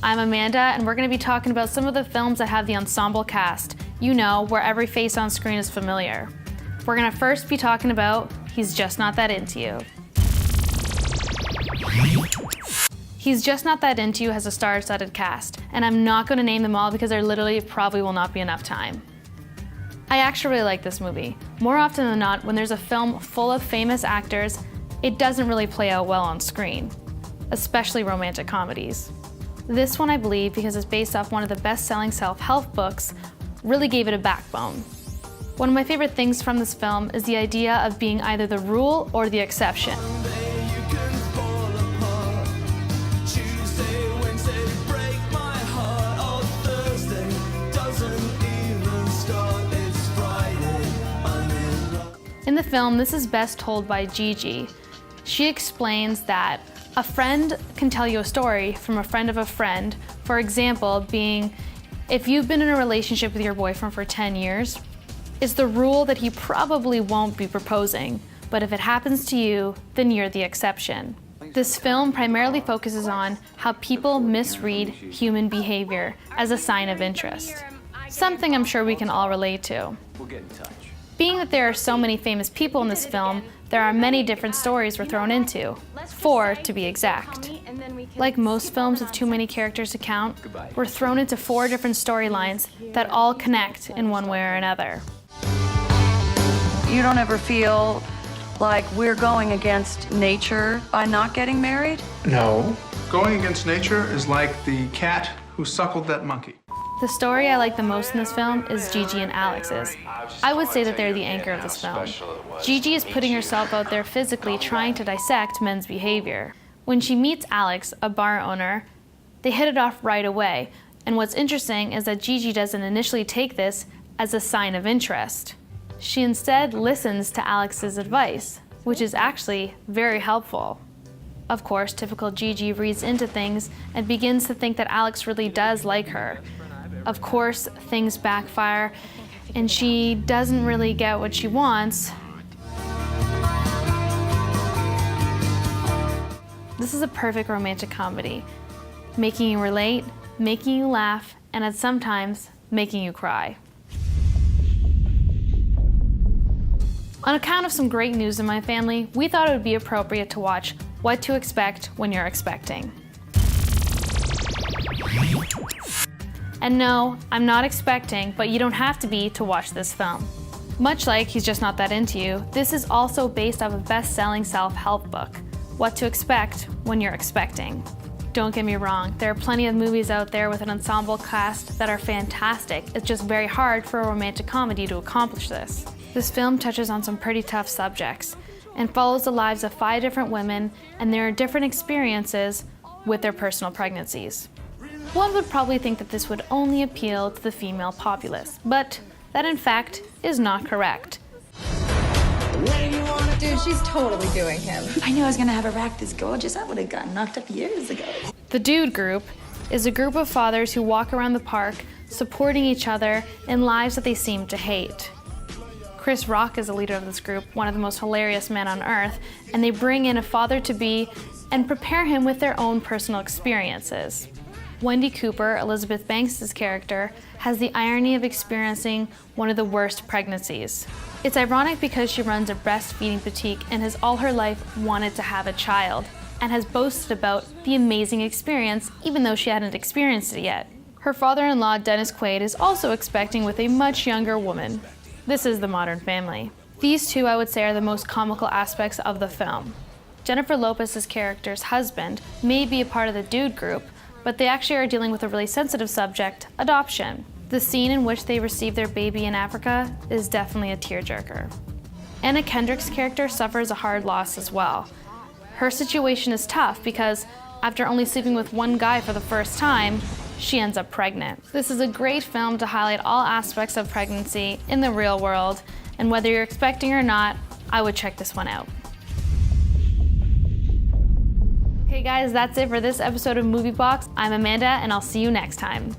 I'm Amanda, and we're going to be talking about some of the films that have the ensemble cast. You know, where every face on screen is familiar. We're going to first be talking about He's Just Not That Into You. He's Just Not That Into You has a star-studded cast, and I'm not going to name them all because there literally probably will not be enough time. I actually really like this movie. More often than not, when there's a film full of famous actors, it doesn't really play out well on screen, especially romantic comedies. This one, I believe, because it's based off one of the best-selling self-help books, really gave it a backbone. One of my favorite things from this film is the idea of being either the rule or the exception. In the film, this is best told by Gigi. She explains that a friend can tell you a story from a friend of a friend, for example, being, if you've been in a relationship with your boyfriend for 10 years, it's the rule that he probably won't be proposing, but if it happens to you, then you're the exception. This film primarily focuses on how people misread human behavior as a sign of interest, something I'm sure we can all relate to. We'll get in touch. Being that there are so many famous people in this film, there are many different stories we're thrown into, 4 to be exact. Like most films with too many characters to count, we're thrown into 4 different storylines that all connect in one way or another. You don't ever feel like we're going against nature by not getting married? No. Going against nature is like the cat who suckled that monkey. The story I like the most in this film is Gigi and Alex's. I would say that they're the anchor of this film. Gigi is putting herself out there physically trying to dissect men's behavior. When she meets Alex, a bar owner, they hit it off right away. And what's interesting is that Gigi doesn't initially take this as a sign of interest. She instead listens to Alex's advice, which is actually very helpful. Of course, typical Gigi reads into things and begins to think that Alex really does like her. Of course, things backfire, and she doesn't really get what she wants. This is a perfect romantic comedy, making you relate, making you laugh, and at sometimes making you cry. On account of some great news in my family, we thought it would be appropriate to watch What to Expect When You're Expecting. And no, I'm not expecting, but you don't have to be to watch this film. Much like He's Just Not That Into You, this is also based off a best-selling self-help book, What to Expect When You're Expecting. Don't get me wrong, there are plenty of movies out there with an ensemble cast that are fantastic. It's just very hard for a romantic comedy to accomplish this. This film touches on some pretty tough subjects and follows the lives of 5 different women and their different experiences with their personal pregnancies. One would probably think that this would only appeal to the female populace, but that in fact is not correct. Dude, she's totally doing him. I knew I was gonna have a rack this gorgeous. I would have gotten knocked up years ago. The Dude Group is a group of fathers who walk around the park supporting each other in lives that they seem to hate. Chris Rock is the leader of this group, one of the most hilarious men on earth, and they bring in a father-to-be and prepare him with their own personal experiences. Wendy Cooper, Elizabeth Banks' character, has the irony of experiencing one of the worst pregnancies. It's ironic because she runs a breastfeeding boutique and has all her life wanted to have a child, and has boasted about the amazing experience even though she hadn't experienced it yet. Her father-in-law, Dennis Quaid, is also expecting with a much younger woman. This is The Modern Family. These 2, I would say, are the most comical aspects of the film. Jennifer Lopez's character's husband may be a part of the Dude Group, but they actually are dealing with a really sensitive subject, adoption. The scene in which they receive their baby in Africa is definitely a tearjerker. Anna Kendrick's character suffers a hard loss as well. Her situation is tough because after only sleeping with one guy for the first time, she ends up pregnant. This is a great film to highlight all aspects of pregnancy in the real world, and whether you're expecting or not, I would check this one out. Okay guys, that's it for this episode of Movie Box. I'm Amanda, and I'll see you next time.